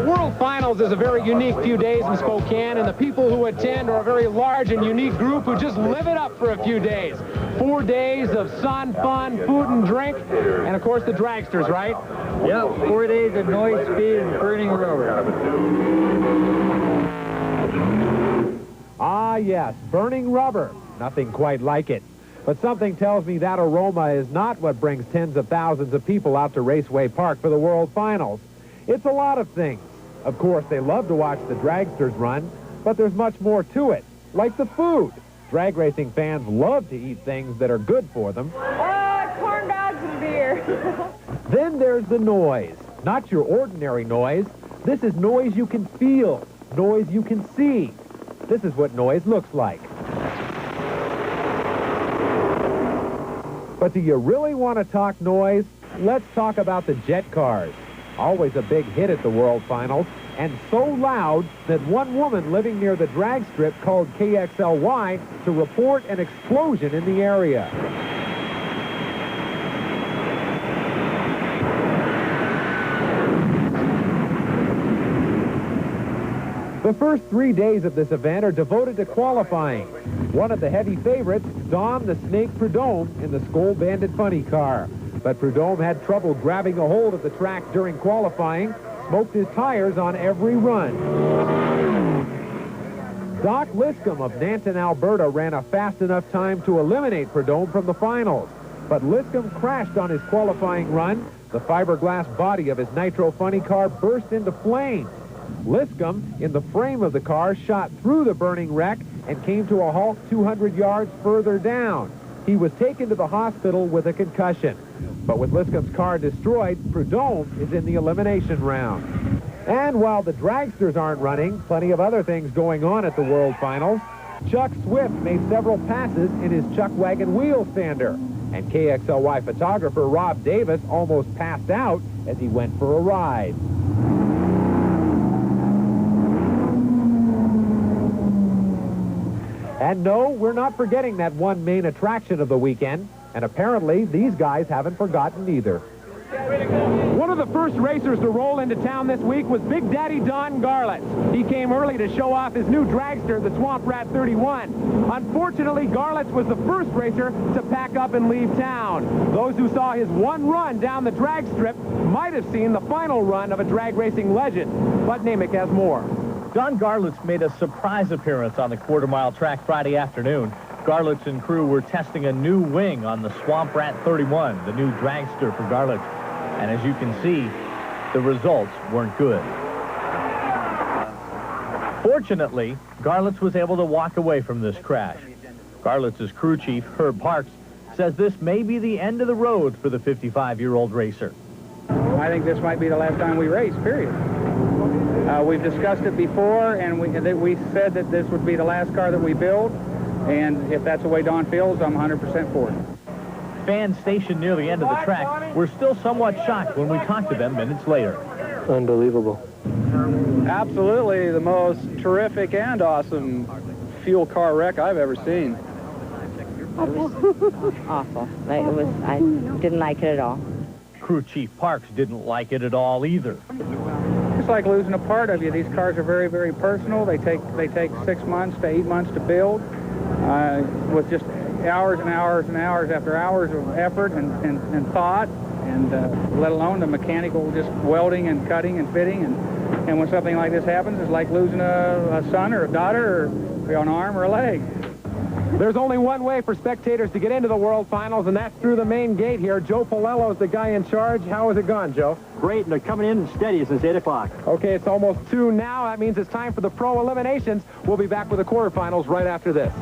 World Finals is a very unique few days in Spokane, and the people who attend are a very large and unique group who just live it up for a few days. 4 days of sun, fun, food and drink, and of course the dragsters, right? Yep, 4 days of noise, speed, and burning rubber. Ah, yes, burning rubber. Nothing quite like it. But something tells me that aroma is not what brings tens of thousands of people out to Raceway Park for the World Finals. It's a lot of things. Of course, they love to watch the dragsters run, but there's much more to it, like the food. Drag racing fans love to eat things that are good for them. Corn dogs and beer. Then there's the noise. Not your ordinary noise. This is noise you can feel, noise you can see. This is what noise looks like. But do you really want to talk noise? Let's talk about the jet cars. Always a big hit at the World Finals, and so loud that one woman living near the drag strip called KXLY to report an explosion in the area. The first 3 days of this event are devoted to qualifying. One of the heavy favorites, Dom the Snake Prudhomme in the Skull Bandit funny car. But Prudhomme had trouble grabbing a hold of the track during qualifying, smoked his tires on every run. Doc Liscombe of Nanton, Alberta ran a fast enough time to eliminate Prudhomme from the finals. But Liscombe crashed on his qualifying run. The fiberglass body of his Nitro funny car burst into flames. Liscombe, in the frame of the car, shot through the burning wreck and came to a halt 200 yards further down. He was taken to the hospital with a concussion. But with Liscombe's car destroyed, Prudhomme is in the elimination round. And while the dragsters aren't running, plenty of other things going on at the World Finals. Chuck Swift made several passes in his Chuck Wagon wheel sander. And KXLY photographer Rob Davis almost passed out as he went for a ride. And no, we're not forgetting that one main attraction of the weekend. And apparently, these guys haven't forgotten either. One of the first racers to roll into town this week was Big Daddy Don Garlits. He came early to show off his new dragster, the Swamp Rat 31. Unfortunately, Garlits was the first racer to pack up and leave town. Those who saw his one run down the drag strip might have seen the final run of a drag racing legend. But Namick has more. Don Garlits made a surprise appearance on the quarter-mile track Friday afternoon. Garlits and crew were testing a new wing on the Swamp Rat 31, the new dragster for Garlits. And as you can see, the results weren't good. Fortunately, Garlits was able to walk away from this crash. Garlits' crew chief, Herb Parks, says this may be the end of the road for the 55-year-old racer. I think this might be the last time we race, period. We've discussed it before, and we said that this would be the last car that we build, and if that's the way Don feels, I'm 100% for it. Fans stationed near the end of the track were still somewhat shocked when we talked to them minutes later. Unbelievable. Absolutely the most terrific and awesome fuel car wreck I've ever seen. Awful. I didn't like it at all. Crew Chief Parks didn't like it at all either. It's like losing a part of you. These cars are very, very personal. They take 6 months to 8 months to build, with just hours and hours and hours after hours of effort and thought, and let alone the mechanical just welding and cutting and fitting. And when something like this happens, it's like losing a son or a daughter or an arm or a leg. There's only one way for spectators to get into the World Finals, and that's through the main gate here. Joe Palello's the guy in charge. How has it gone, Joe? Great, and they're coming in steady since 8 o'clock. Okay, it's almost 2 now. That means it's time for the pro eliminations. We'll be back with the quarterfinals right after this.